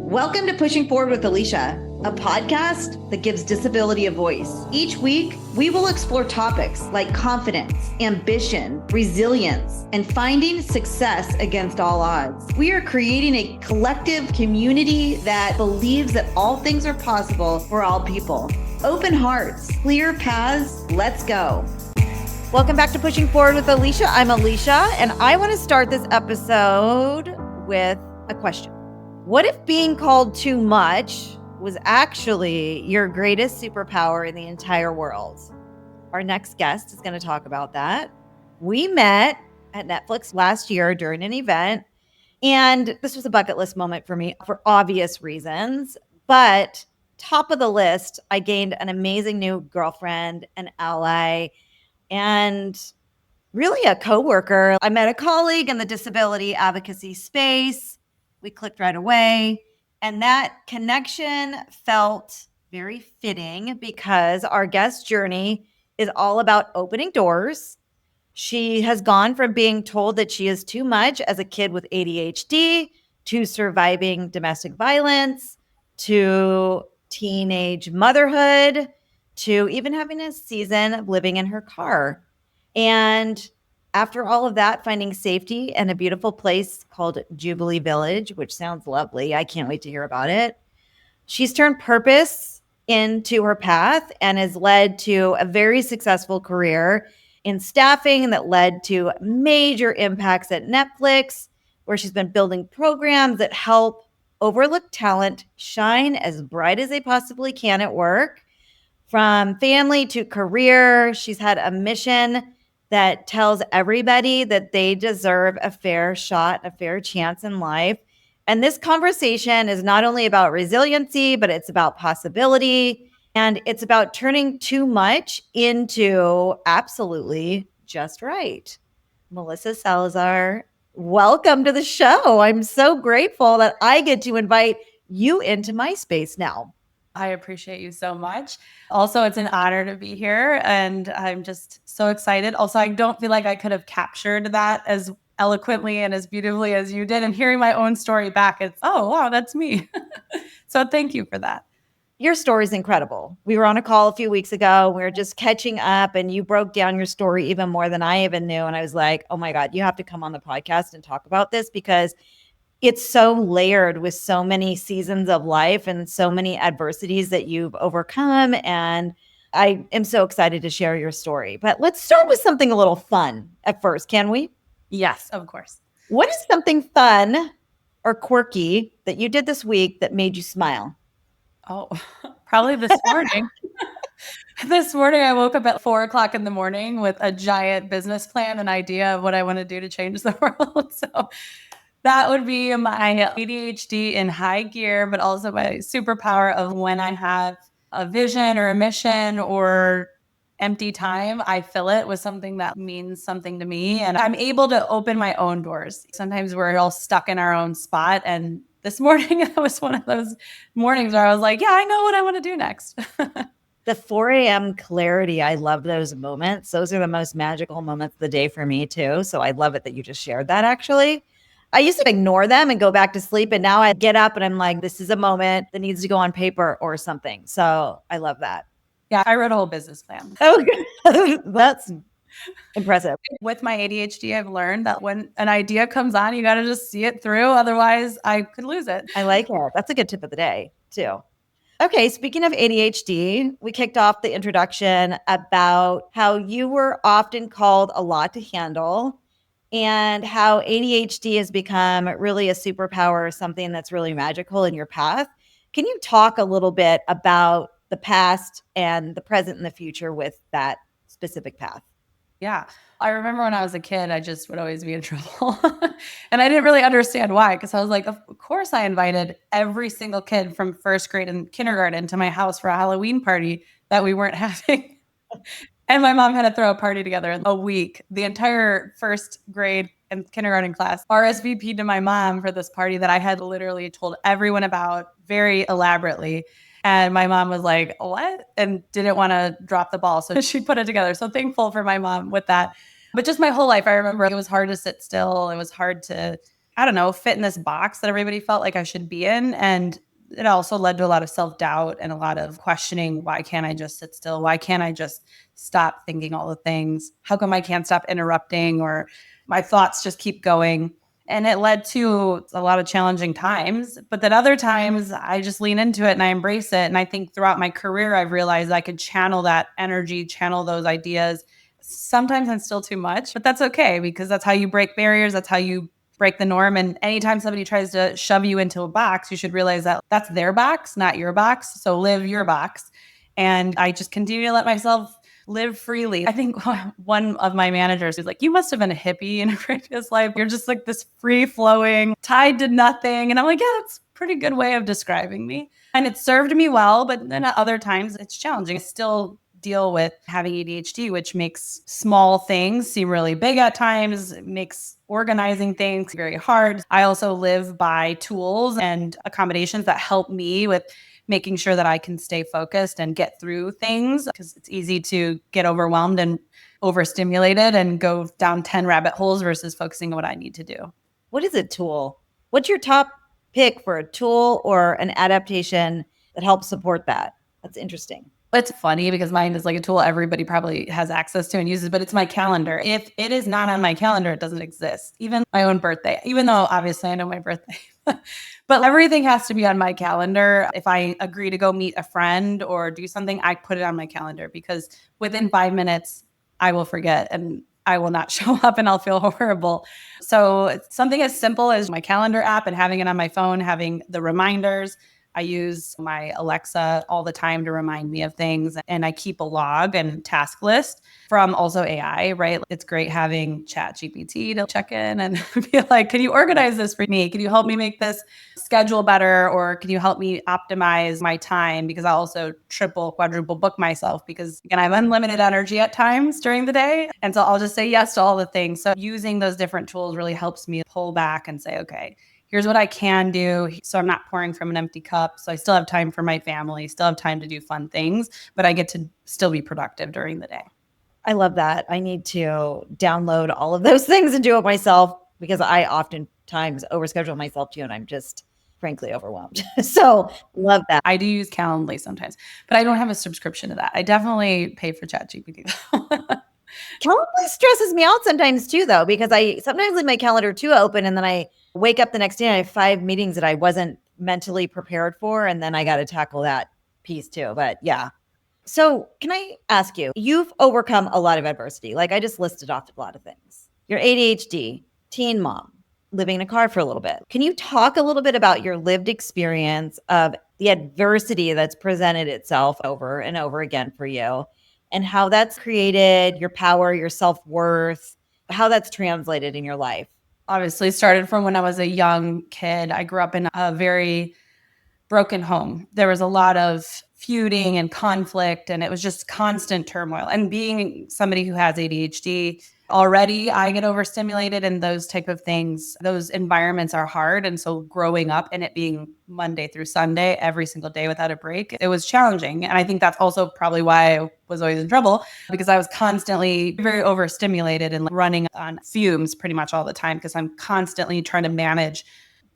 Welcome to Pushing Forward with Alicia, a podcast that gives disability a voice. Each week, we will explore topics like confidence, ambition, resilience, and finding success against all odds. We are creating a collective community that believes that all things are possible for all people. Open hearts, clear paths, let's go. Welcome back to Pushing Forward with Alicia. I'm Alicia, and I want to start this episode with a question. What if being called too much was actually your greatest superpower in the entire world? Our next guest is going to talk about that. We met at Netflix last year during an event, and this was a bucket list moment for me for obvious reasons. But top of the list, I gained an amazing new girlfriend, an ally, and really a coworker. I met a colleague in the disability advocacy space. We clicked right away. And that connection felt very fitting because our guest journey is all about opening doors. She has gone from being told that she is too much as a kid with ADHD to surviving domestic violence, to teenage motherhood, to even having a season of living in her car. And after all of that, finding safety in a beautiful place called Jubilee Village, which sounds lovely. I can't wait to hear about it. She's turned purpose into her path and has led to a very successful career in staffing that led to major impacts at Netflix, where she's been building programs that help overlooked talent shine as bright as they possibly can at work. From family to career, she's had a mission that tells everybody that they deserve a fair shot, a fair chance in life. And this conversation is not only about resiliency, but it's about possibility. And it's about turning too much into absolutely just right. Melissa Salazar, welcome to the show. I'm so grateful that I get to invite you into my space now. I appreciate you so much. Also, it's an honor to be here, and I'm just so excited. Also, I don't feel like I could have captured that as eloquently and as beautifully as you did. And hearing my own story back, it's, oh, wow, that's me. So thank you for that. Your story is incredible. We were on a call a few weeks ago. We were just catching up, and you broke down your story even more than I even knew. And I was like, oh my God, you have to come on the podcast and talk about this because it's so layered with so many seasons of life and so many adversities that you've overcome. And I am so excited to share your story. But let's start with something a little fun at first, can we? Yes, of course. What is something fun or quirky that you did this week that made you smile? Oh, probably this morning. This morning, I woke up at 4:00 in the morning with a giant business plan, an idea of what I want to do to change the world. So that would be my ADHD in high gear, but also my superpower of when I have a vision or a mission or empty time, I fill it with something that means something to me. And I'm able to open my own doors. Sometimes we're all stuck in our own spot. And this morning, it was one of those mornings where I was like, yeah, I know what I want to do next. The 4 a.m. clarity, I love those moments. Those are the most magical moments of the day for me too. So I love it that you just shared that actually. I used to ignore them and go back to sleep. And now I get up and I'm like, this is a moment that needs to go on paper or something. So I love that. Yeah, I wrote a whole business plan. Oh, that's impressive. With my ADHD, I've learned that when an idea comes on, you got to just see it through. Otherwise, I could lose it. I like it. That's a good tip of the day too. Okay, speaking of ADHD, we kicked off the introduction about how you were often called a lot to handle and how ADHD has become really a superpower, something that's really magical in your path. Can you talk a little bit about the past and the present and the future with that specific path? Yeah. I remember when I was a kid, I just would always be in trouble. And I didn't really understand why, because I was like, of course I invited every single kid from first grade and kindergarten to my house for a Halloween party that we weren't having. And my mom had to throw a party together in a week. The entire first grade and kindergarten class RSVP'd to my mom for this party that I had literally told everyone about very elaborately. And my mom was like, what? And didn't want to drop the ball. So she put it together. So thankful for my mom with that. But just my whole life, I remember it was hard to sit still. It was hard to I don't know, fit in this box that everybody felt like I should be in. And it also led to a lot of self-doubt and a lot of questioning. Why can't I just sit still? Why can't I just stop thinking all the things? How come I can't stop interrupting, or my thoughts just keep going? And it led to a lot of challenging times. But then other times I just lean into it and I embrace it. And I think throughout my career, I've realized I could channel that energy, channel those ideas. Sometimes I'm still too much, but that's okay, because that's how you break barriers. That's how you break the norm. And anytime somebody tries to shove you into a box, you should realize that that's their box, not your box. So live your box. And I just continue to let myself live freely. I think one of my managers was like, you must have been a hippie in a previous life. You're just like this free flowing, tied to nothing. And I'm like, yeah, that's a pretty good way of describing me. And it served me well, but then at other times it's challenging. I still deal with having ADHD, which makes small things seem really big at times. It makes organizing things very hard. I also live by tools and accommodations that help me with making sure that I can stay focused and get through things, because it's easy to get overwhelmed and overstimulated and go down 10 rabbit holes versus focusing on what I need to do. What is a tool? What's your top pick for a tool or an adaptation that helps support that? That's interesting. It's funny because mine is like a tool everybody probably has access to and uses, but it's my calendar. If it is not on my calendar, it doesn't exist. Even my own birthday, even though obviously I know my birthday, but everything has to be on my calendar. If I agree to go meet a friend or do something, I put it on my calendar, because within 5 minutes, I will forget and I will not show up and I'll feel horrible. So something as simple as my calendar app and having it on my phone, having the reminders. I use my Alexa all the time to remind me of things, and I keep a log and task list from also AI, right? It's great having ChatGPT to check in and be like, can you organize this for me? Can you help me make this schedule better? Or can you help me optimize my time? Because I also triple, quadruple book myself, because again, I have unlimited energy at times during the day. And so I'll just say yes to all the things. So using those different tools really helps me pull back and say, okay, here's what I can do. So I'm not pouring from an empty cup. So I still have time for my family, still have time to do fun things, but I get to still be productive during the day. I love that. I need to download all of those things and do it myself, because I oftentimes overschedule myself too, and I'm just frankly overwhelmed. So love that. I do use Calendly sometimes, but I don't have a subscription to that. I definitely pay for ChatGPT. Calendly stresses me out sometimes too, though, because I sometimes leave my calendar too open, and then I wake up the next day and I have 5 meetings that I wasn't mentally prepared for, and then I got to tackle that piece too. But yeah. So can I ask you, you've overcome a lot of adversity. Like I just listed off a lot of things. You're ADHD, teen mom, living in a car for a little bit. Can you talk a little bit about your lived experience of the adversity that's presented itself over and over again for you, and how that's created your power, your self-worth, how that's translated in your life? Obviously started from when I was a young kid. I grew up in a very broken home. There was a lot of feuding and conflict, and it was just constant turmoil. And being somebody who has ADHD, already I get overstimulated, and those type of things, those environments are hard. And so growing up and it being Monday through Sunday, every single day without a break, it was challenging. And I think that's also probably why I was always in trouble, because I was constantly very overstimulated and running on fumes pretty much all the time, because I'm constantly trying to manage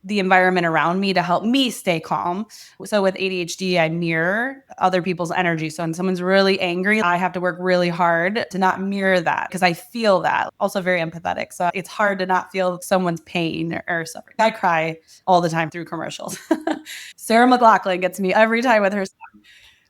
the environment around me to help me stay calm. So with ADHD, I mirror other people's energy. So when someone's really angry, I have to work really hard to not mirror that, because I feel that. Also very empathetic. So it's hard to not feel someone's pain or suffering. I cry all the time through commercials. Sarah McLachlan gets me every time with her song.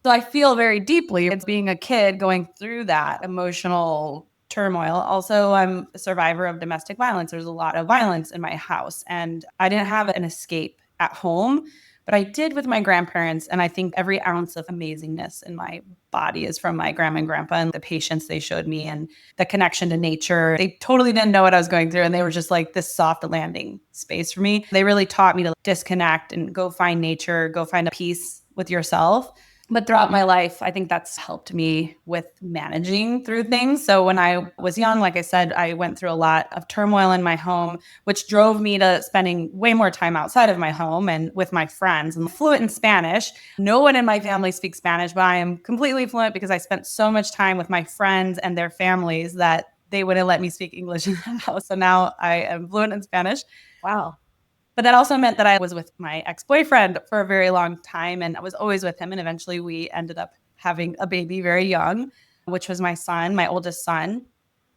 So I feel very deeply. It's being a kid going through that emotional turmoil. Also, I'm a survivor of domestic violence. There's a lot of violence in my house, and I didn't have an escape at home, but I did with my grandparents. And I think every ounce of amazingness in my body is from my grandma and grandpa and the patience they showed me and the connection to nature. They totally didn't know what I was going through, and they were just like this soft landing space for me. They really taught me to disconnect and go find nature, go find a peace with yourself. But throughout my life, I think that's helped me with managing through things. So when I was young, like I said, I went through a lot of turmoil in my home, which drove me to spending way more time outside of my home and with my friends. I'm fluent in Spanish. No one in my family speaks Spanish, but I am completely fluent because I spent so much time with my friends and their families that they wouldn't let me speak English in the house. So now I am fluent in Spanish. Wow. But that also meant that I was with my ex-boyfriend for a very long time, and I was always with him. And eventually we ended up having a baby very young, which was my son, my oldest son.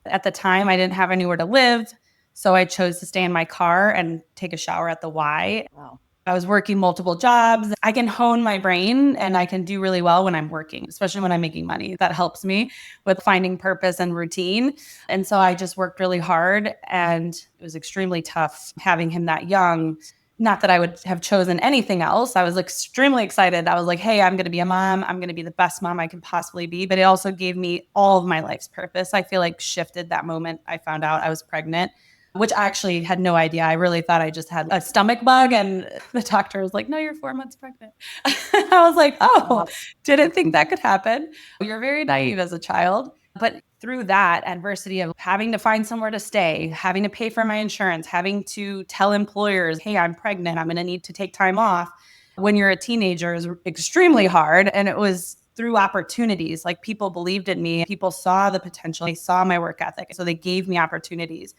At the time, I didn't have anywhere to live. So I chose to stay in my car and take a shower at the Y. Wow. I was working multiple jobs. I can hone my brain and I can do really well when I'm working, especially when I'm making money. That helps me with finding purpose and routine. And so I just worked really hard, and it was extremely tough having him that young. Not that I would have chosen anything else. I was extremely excited. I was like, hey, I'm going to be a mom. I'm going to be the best mom I can possibly be. But it also gave me all of my life's purpose. I feel like shifted that moment I found out I was pregnant, which I actually had no idea. I really thought I just had a stomach bug. And the doctor was like, no, you're 4 months pregnant. I was like, oh, didn't think that could happen. You're very naive as a child. But through that adversity of having to find somewhere to stay, having to pay for my insurance, having to tell employers, hey, I'm pregnant, I'm going to need to take time off when you're a teenager is extremely hard. And it was through opportunities. Like, people believed in me. People saw the potential. They saw my work ethic. So they gave me opportunities.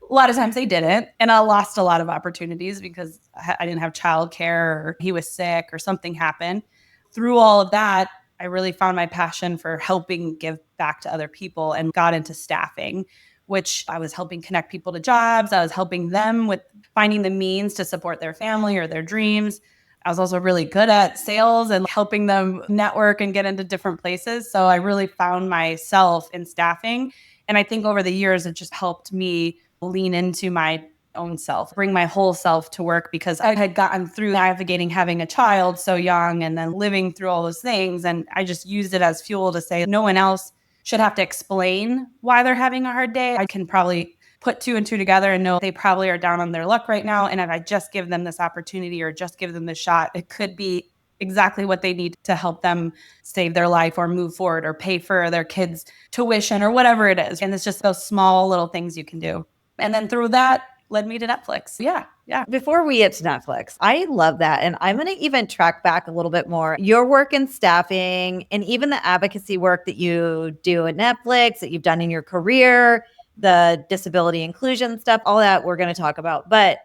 A lot of times they didn't. And I lost a lot of opportunities because I didn't have childcare, or he was sick, or something happened. Through all of that, I really found my passion for helping give back to other people and got into staffing, which I was helping connect people to jobs. I was helping them with finding the means to support their family or their dreams. I was also really good at sales and helping them network and get into different places. So I really found myself in staffing. And I think over the years, it just helped me lean into my own self, bring my whole self to work, because I had gotten through navigating having a child so young and then living through all those things. And I just used it as fuel to say no one else should have to explain why they're having a hard day. I can probably put 2 and 2 together and know they probably are down on their luck right now. And if I just give them this opportunity or just give them this shot, it could be exactly what they need to help them save their life or move forward or pay for their kids' tuition or whatever it is. And it's just those small little things you can do. And then through that led me to Netflix. Yeah. Before we get to Netflix, I love that. And I'm going to even track back a little bit more. Your work in staffing and even the advocacy work that you do at Netflix, that you've done in your career, the disability inclusion stuff, all that we're going to talk about. But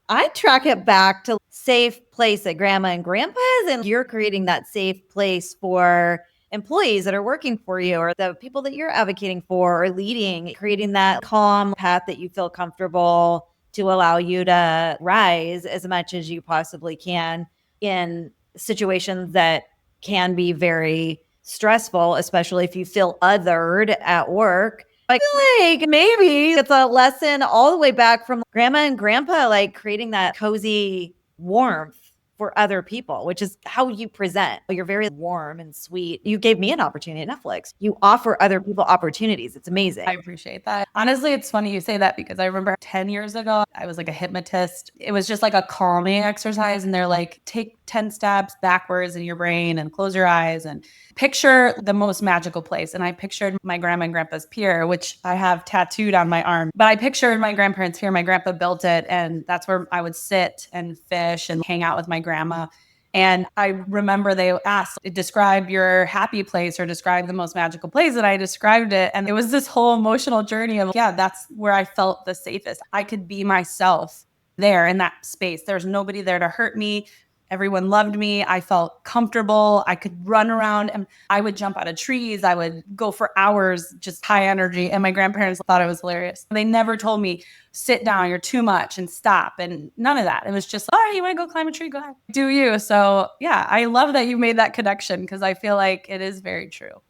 I track it back to safe place at grandma and grandpa's, and you're creating that safe place for employees that are working for you, or the people that you're advocating for or leading, creating that calm path that you feel comfortable to allow you to rise as much as you possibly can in situations that can be very stressful, especially if you feel othered at work. I feel like maybe it's a lesson all the way back from grandma and grandpa, like creating that cozy warmth for other people, which is how you present. You're very warm and sweet. You gave me an opportunity at Netflix. You offer other people opportunities. It's amazing. I appreciate that. Honestly, it's funny you say that, because I remember 10 years ago, I was like a hypnotist. It was just like a calming exercise. And they're like, take 10 steps backwards in your brain and close your eyes and picture the most magical place. And I pictured my grandma and grandpa's pier, which I have tattooed on my arm. But I pictured my grandparents' pier. My grandpa built it. And that's where I would sit and fish and hang out with my grandma. And I remember they asked, describe your happy place or describe the most magical place. And I described it. And it was this whole emotional journey of, yeah, that's where I felt the safest. I could be myself there in that space. There's nobody there to hurt me. Everyone loved me. I felt comfortable. I could run around and I would jump out of trees. I would go for hours, just high energy. And my grandparents thought it was hilarious. They never told me, sit down, you're too much, and stop. And none of that. It was just, all right, you want to go climb a tree? Go ahead. Do you. So yeah, I love that you made that connection, because I feel like it is very true.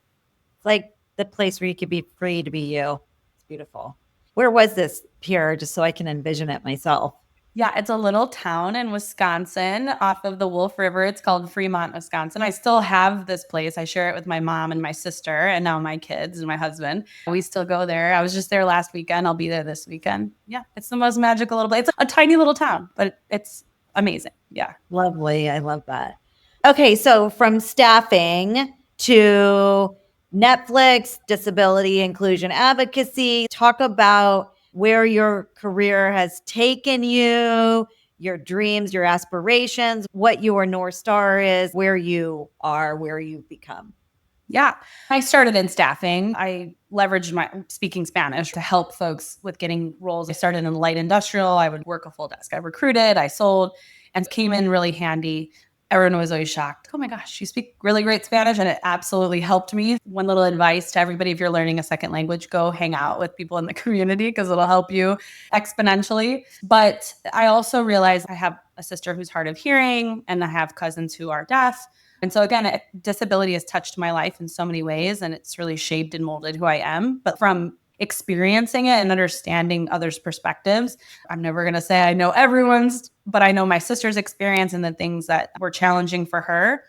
It's like the place where you could be free to be you. It's beautiful. Where was this pier, just so I can envision it myself? Yeah, it's a little town in Wisconsin off of the Wolf River. It's called Fremont, Wisconsin. I still have this place. I share it with my mom and my sister and now my kids and my husband. We still go there. I was just there last weekend. I'll be there this weekend. Yeah, it's the most magical little place. It's a tiny little town, but it's amazing. Yeah. Lovely. I love that. Okay, so from staffing to Netflix, disability inclusion advocacy, talk about where your career has taken you, your dreams, your aspirations, what your North Star is, where you are, where you've become. Yeah. I started in staffing. I leveraged my speaking Spanish to help folks with getting roles. I started in light industrial. I would work a full desk. I recruited, I sold, and came in really handy. Everyone was always shocked. Oh my gosh, you speak really great Spanish. And it absolutely helped me. One little advice to everybody, if you're learning a second language, go hang out with people in the community because it'll help you exponentially. But I also realized I have a sister who's hard of hearing and I have cousins who are deaf. And so again, disability has touched my life in so many ways and it's really shaped and molded who I am. But from experiencing it and understanding others' perspectives, I'm never going to say I know everyone's, but I know my sister's experience and the things that were challenging for her.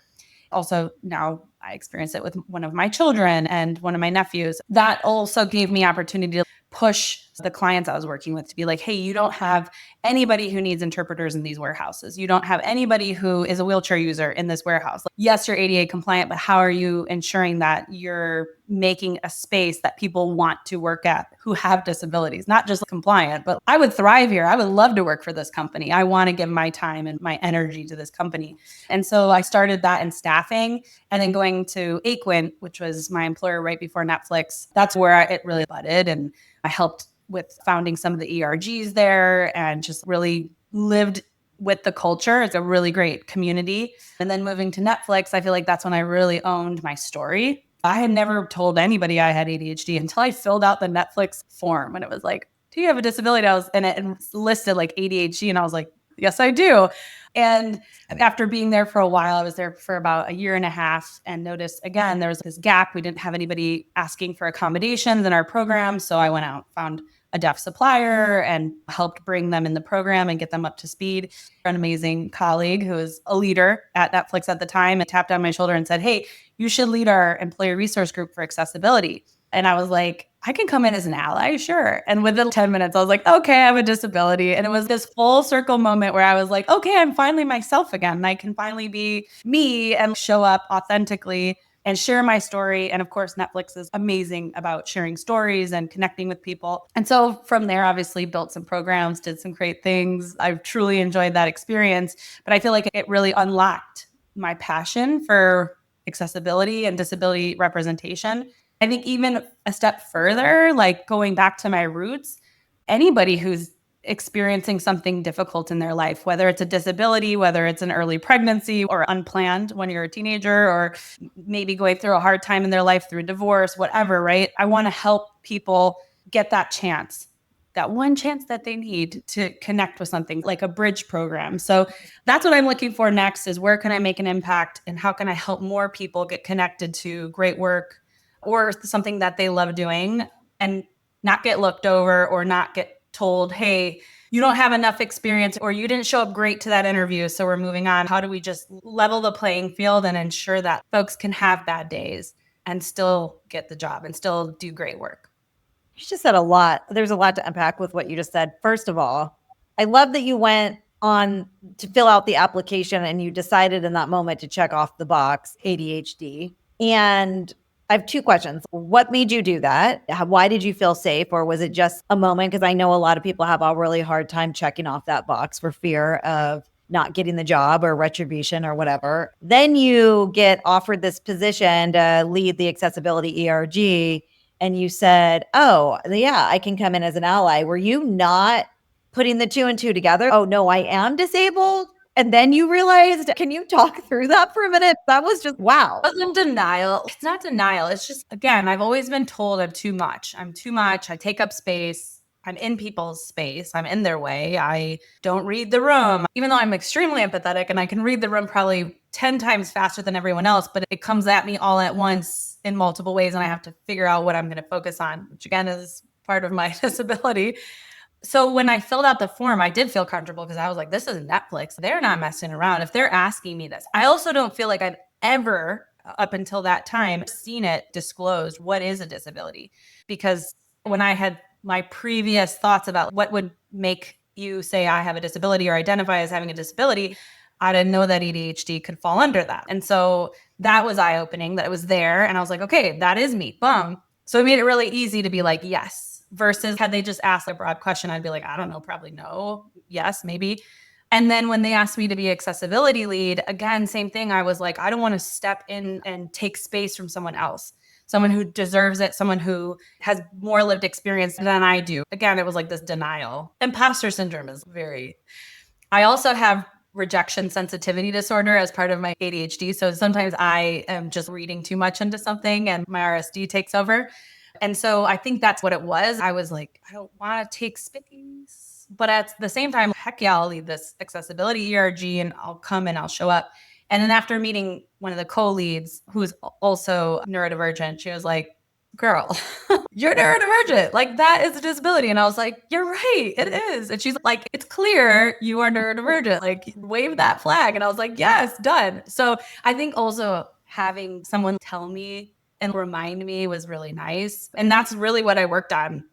Also, now I experience it with one of my children and one of my nephews. That also gave me opportunity to push the clients I was working with to be like, hey, you don't have anybody who needs interpreters in these warehouses. You don't have anybody who is a wheelchair user in this warehouse. Like, yes, you're ADA compliant, but how are you ensuring that you're making a space that people want to work at who have disabilities, not just compliant, but I would thrive here. I would love to work for this company. I want to give my time and my energy to this company. And so I started that in staffing and then going to Aquin, which was my employer right before Netflix. That's where it really budded. And I helped with founding some of the ERGs there and just really lived with the culture. It's a really great community. And then moving to Netflix, I feel like that's when I really owned my story. I had never told anybody I had ADHD until I filled out the Netflix form. And it was like, do you have a disability? And it listed like ADHD. And I was like, yes, I do. And after being there for a while, I was there for about a year and a half and noticed again, there was this gap. We didn't have anybody asking for accommodations in our program. So I went out, found a deaf supplier and helped bring them in the program and get them up to speed. An amazing colleague who was a leader at Netflix at the time and tapped on my shoulder and said, hey, you should lead our employee resource group for accessibility. And I was like, I can come in as an ally, sure. And within 10 minutes, I was like, okay, I have a disability. And it was this full circle moment where I was like, okay, I'm finally myself again. And I can finally be me and show up authentically and share my story. And of course, Netflix is amazing about sharing stories and connecting with people. And so from there, obviously built some programs, did some great things. I've truly enjoyed that experience, but I feel like it really unlocked my passion for accessibility and disability representation. I think even a step further, like going back to my roots, anybody who's experiencing something difficult in their life, whether it's a disability, whether it's an early pregnancy or unplanned when you're a teenager, or maybe going through a hard time in their life through divorce, whatever, right? I want to help people get that chance, that one chance that they need to connect with something like a bridge program. So that's what I'm looking for next is where can I make an impact and how can I help more people get connected to great work or something that they love doing and not get looked over or not get told, hey, you don't have enough experience or you didn't show up great to that interview. So we're moving on. How do we just level the playing field and ensure that folks can have bad days and still get the job and still do great work? You just said a lot. There's a lot to unpack with what you just said. First of all, I love that you went on to fill out the application and you decided in that moment to check off the box ADHD. And I have two questions. What made you do that? Why did you feel safe? Or was it just a moment? Because I know a lot of people have a really hard time checking off that box for fear of not getting the job or retribution or whatever. Then you get offered this position to lead the accessibility ERG. And you said, oh, yeah, I can come in as an ally. Were you not putting the two and two together? Oh, no, I am disabled. And then you realized, can you talk through that for a minute? That was just, wow. It wasn't denial. It's not denial. It's just, again, I've always been told I'm too much. I'm too much. I take up space. I'm in people's space. I'm in their way. I don't read the room, even though I'm extremely empathetic and I can read the room probably 10 times faster than everyone else, but it comes at me all at once in multiple ways. And I have to figure out what I'm going to focus on, which again is part of my disability. So when I filled out the form, I did feel comfortable because I was like, this is Netflix. They're not messing around. If they're asking me this, I also don't feel like I'd ever, up until that time, seen it disclosed what is a disability. Because when I had my previous thoughts about what would make you say I have a disability or identify as having a disability, I didn't know that ADHD could fall under that. And so that was eye-opening that it was there. And I was like, okay, that is me. Boom. So it made it really easy to be like, yes. Versus had they just asked a broad question, I'd be like, I don't know, probably no, yes, maybe. And then when they asked me to be accessibility lead, again, same thing. I was like, I don't want to step in and take space from someone else, someone who deserves it, someone who has more lived experience than I do. Again, it was like this denial. Imposter syndrome is I also have rejection sensitivity disorder as part of my ADHD. So sometimes I am just reading too much into something and my RSD takes over. And so I think that's what it was. I was like, I don't want to take space. But at the same time, heck yeah, I'll lead this accessibility ERG and I'll come and I'll show up. And then after meeting one of the co-leads, who's also neurodivergent, she was like, girl, you're neurodivergent. Like that is a disability. And I was like, you're right, it is. And she's like, it's clear you are neurodivergent. Like wave that flag. And I was like, yes, done. So I think also having someone tell me and remind me was really nice. And that's really what I worked on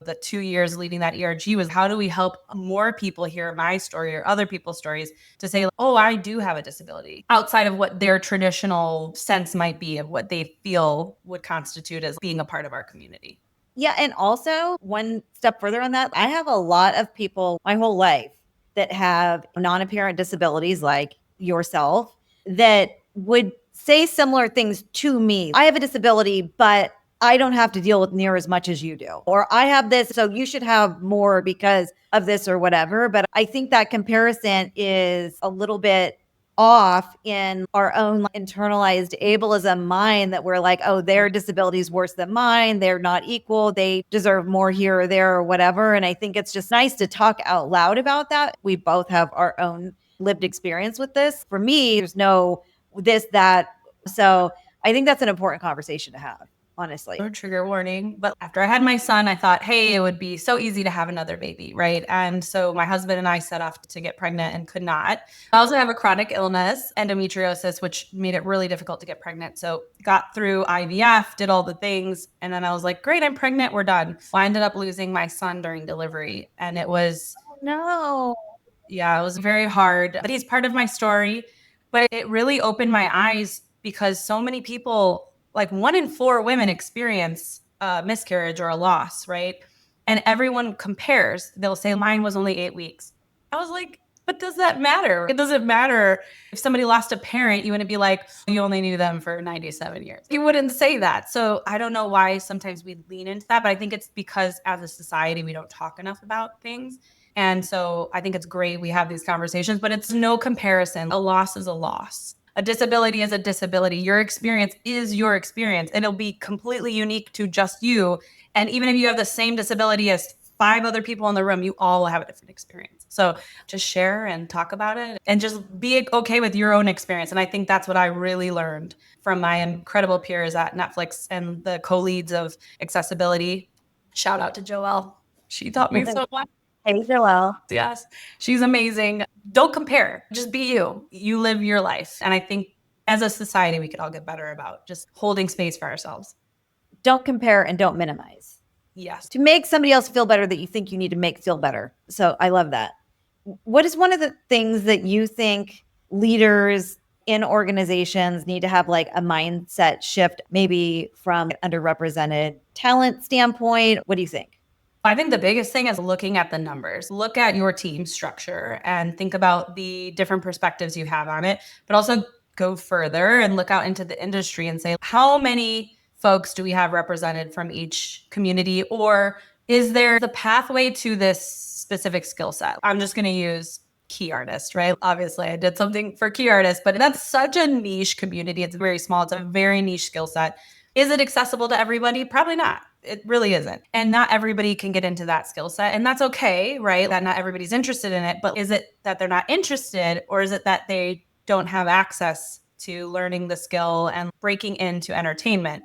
the 2 years leading that ERG was how do we help more people hear my story or other people's stories to say, oh, I do have a disability outside of what their traditional sense might be of what they feel would constitute as being a part of our community. Yeah. And also, one step further on that, I have a lot of people my whole life that have non-apparent disabilities like yourself that would say similar things to me. I have a disability, but I don't have to deal with near as much as you do. Or I have this, so you should have more because of this or whatever. But I think that comparison is a little bit off in our own internalized ableism mind that we're like, oh, their disability is worse than mine. They're not equal. They deserve more here or there or whatever. And I think it's just nice to talk out loud about that. We both have our own lived experience with this. For me, there's no this, that. So I think that's an important conversation to have. Honestly. Or trigger warning. But after I had my son, I thought, hey, it would be so easy to have another baby, right? And so my husband and I set off to get pregnant and could not. I also have a chronic illness, endometriosis, which made it really difficult to get pregnant. So got through IVF, did all the things. And then I was like, great, I'm pregnant. We're done. Well, I ended up losing my son during delivery. And it was, no. Yeah, it was very hard. But he's part of my story. But it really opened my eyes because so many people, like 1 in 4 women experience a miscarriage or a loss, right? And everyone compares. They'll say, mine was only 8 weeks. I was like, but does that matter? It doesn't matter. If somebody lost a parent, you wouldn't be like, you only knew them for 97 years. You wouldn't say that. So I don't know why sometimes we lean into that, but I think it's because as a society, we don't talk enough about things. And so I think it's great we have these conversations, but it's no comparison. A loss is a loss. A disability is a disability. Your experience is your experience. It'll be completely unique to just you. And even if you have the same disability as 5 other people in the room, you all will have a different experience. So just share and talk about it and just be okay with your own experience. And I think that's what I really learned from my incredible peers at Netflix and the co-leads of accessibility. Shout out to Joelle. She taught me so much. Hey, Joelle. Yes, she's amazing. Don't compare. Just be you. You live your life. And I think as a society, we could all get better about just holding space for ourselves. Don't compare and don't minimize. Yes. To make somebody else feel better that you think you need to make feel better. So I love that. What is one of the things that you think leaders in organizations need to have like a mindset shift, maybe from an underrepresented talent standpoint? What do you think? I think the biggest thing is looking at the numbers. Look at your team structure and think about the different perspectives you have on it, but also go further and look out into the industry and say, how many folks do we have represented from each community? Or is there the pathway to this specific skill set? I'm just going to use key artist, right? Obviously, I did something for key artists, but that's such a niche community. It's very small. It's a very niche skill set. Is it accessible to everybody? Probably not. It really isn't. And not everybody can get into that skill set. And that's okay, right? That not everybody's interested in it. But is it that they're not interested, or is it that they don't have access to learning the skill and breaking into entertainment?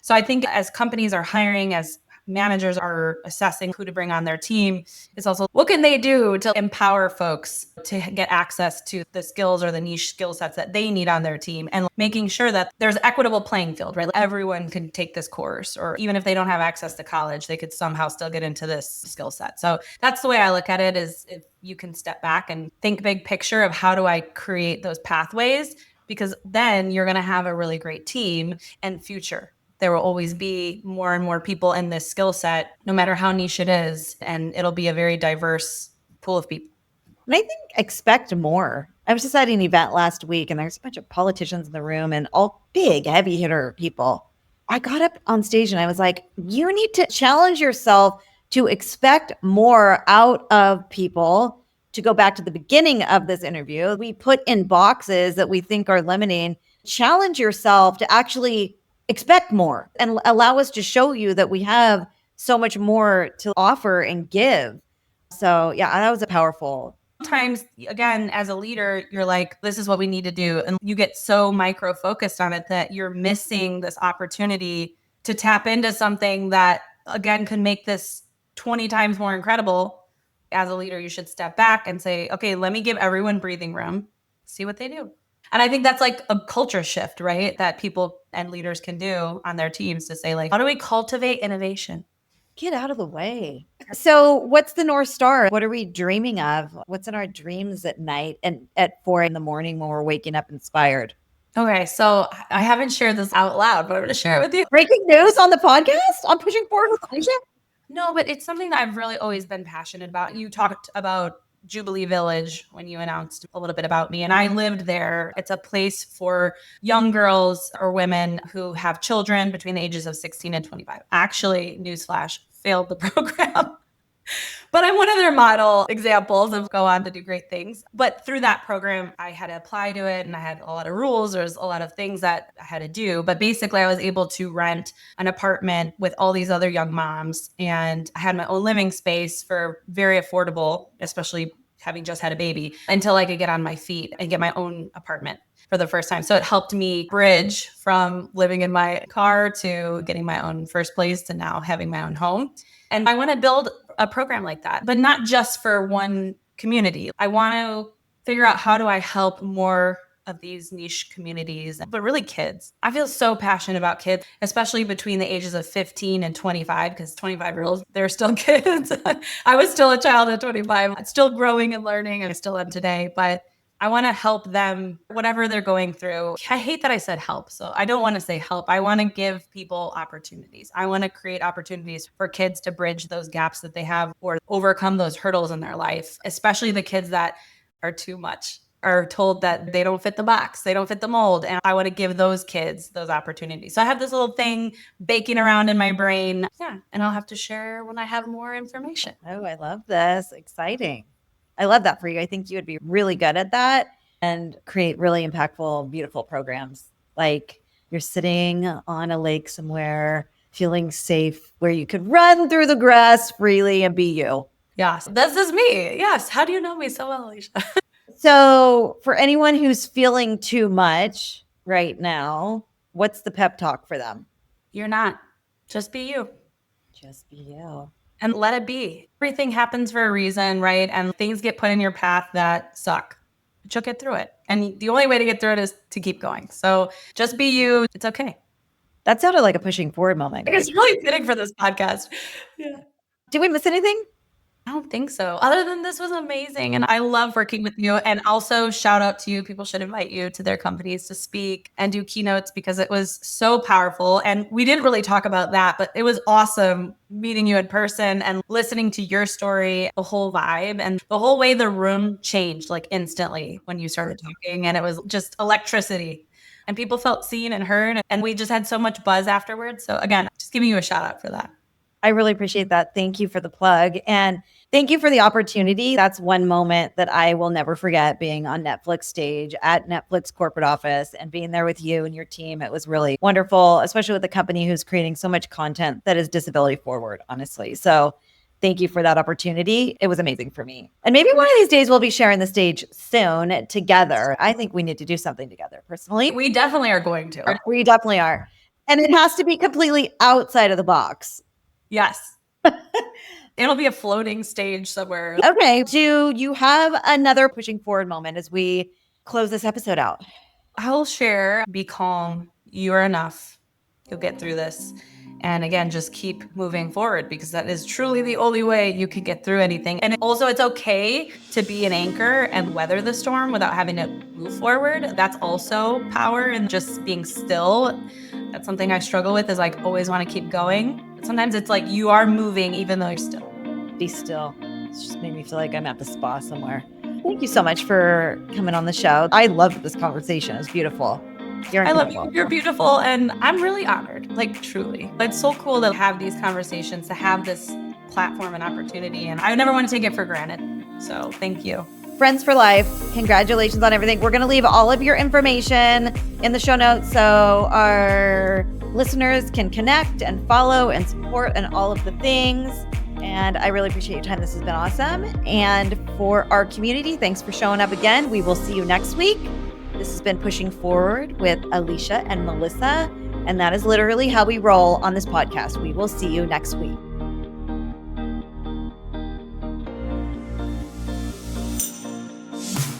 So I think as companies are hiring, as managers are assessing who to bring on their team, it's also what can they do to empower folks to get access to the skills or the niche skill sets that they need on their team, and making sure that there's equitable playing field, right? Everyone can take this course, or even if they don't have access to college, they could somehow still get into this skill set. So that's the way I look at it, is if you can step back and think big picture of how do I create those pathways, because then you're going to have a really great team and future. There will always be more and more people in this skill set, no matter how niche it is, and it'll be a very diverse pool of people. And I think expect more. I was just at an event last week and there's a bunch of politicians in the room and all big, heavy hitter people. I got up on stage and I was like, you need to challenge yourself to expect more out of people. To go back to the beginning of this interview, we put in boxes that we think are limiting. Challenge yourself to actually expect more and allow us to show you that we have so much more to offer and give. So yeah, that was a powerful. Sometimes, again, as a leader, you're like, this is what we need to do. And you get so micro focused on it that you're missing this opportunity to tap into something that, again, could make this 20 times more incredible. As a leader, you should step back and say, okay, let me give everyone breathing room, see what they do. And I think that's like a culture shift, right? That people and leaders can do on their teams to say, like, how do we cultivate innovation? Get out of the way. So what's the North Star? What are we dreaming of? What's in our dreams at night and at 4 a.m. when we're waking up inspired? Okay, so I haven't shared this out loud, but I'm going to share it with you. Breaking news on the podcast? I'm pushing forward with Alicia? No, but it's something that I've really always been passionate about. You talked about Jubilee Village when you announced a little bit about me, and I lived there. It's a place for young girls or women who have children between the ages of 16 and 25. Actually, newsflash, failed the program. But I'm one of their model examples of go on to do great things. But through that program, I had to apply to it and I had a lot of rules. There's a lot of things that I had to do. But basically, I was able to rent an apartment with all these other young moms. And I had my own living space for very affordable, especially having just had a baby, until I could get on my feet and get my own apartment for the first time. So it helped me bridge from living in my car to getting my own first place to now having my own home. And I want to build a program like that, but not just for one community. I want to figure out how do I help more of these niche communities, but really kids. I feel so passionate about kids, especially between the ages of 15 and 25, because 25-year-olds, they're still kids. I was still a child at 25, still growing and learning, and I still am today, but I want to help them, whatever they're going through. I hate that I said help. So I don't want to say help. I want to give people opportunities. I want to create opportunities for kids to bridge those gaps that they have or overcome those hurdles in their life, especially the kids that are too much, are told that they don't fit the box, they don't fit the mold. And I want to give those kids those opportunities. So I have this little thing baking around in my brain. Yeah. And I'll have to share when I have more information. Oh, I love this. Exciting. I love that for you. I think you would be really good at that and create really impactful, beautiful programs. Like you're sitting on a lake somewhere, feeling safe, where you could run through the grass freely and be you. Yes, this is me. Yes. How do you know me so well, Alicia? So for anyone who's feeling too much right now, what's the pep talk for them? You're not. Just be you. Just be you. And let it be. Everything happens for a reason, right? And things get put in your path that suck. But you'll get through it. And the only way to get through it is to keep going. So just be you. It's okay. That sounded like a pushing forward moment. It's really fitting for this podcast. Yeah. Did we miss anything? I don't think so. Other than this was amazing. And I love working with you. And also shout out to you. People should invite you to their companies to speak and do keynotes because it was so powerful. And we didn't really talk about that, but it was awesome meeting you in person and listening to your story, the whole vibe and the whole way the room changed like instantly when you started talking. And it was just electricity. And people felt seen and heard. And we just had so much buzz afterwards. So again, just giving you a shout out for that. I really appreciate that. Thank you for the plug. And thank you for the opportunity. That's one moment that I will never forget, being on Netflix stage at Netflix corporate office and being there with you and your team. It was really wonderful, especially with a company who's creating so much content that is disability forward, honestly. So thank you for that opportunity. It was amazing for me. And maybe one of these days we'll be sharing the stage soon together. I think we need to do something together personally. We definitely are going to. We definitely are. And it has to be completely outside of the box. Yes. It'll be a floating stage somewhere. Okay. Do you have another pushing forward moment as we close this episode out? I'll share, be calm. You are enough. You'll get through this. And again, just keep moving forward because that is truly the only way you can get through anything. And also it's okay to be an anchor and weather the storm without having to move forward. That's also power and just being still. That's something I struggle with is like always want to keep going. But sometimes it's like you are moving even though you're still. Be still. It's just made me feel like I'm at the spa somewhere. Thank you so much for coming on the show. I loved this conversation. It was beautiful. I love you. You're beautiful. And I'm really honored, like truly. It's so cool to have these conversations, to have this platform and opportunity. And I never want to take it for granted. So thank you. Friends for life. Congratulations on everything. We're going to leave all of your information in the show notes so our listeners can connect and follow and support and all of the things. And I really appreciate your time. This has been awesome. And for our community, thanks for showing up again. We will see you next week. This has been Pushing Forward with Alicia and Melissa. And that is literally how we roll on this podcast. We will see you next week.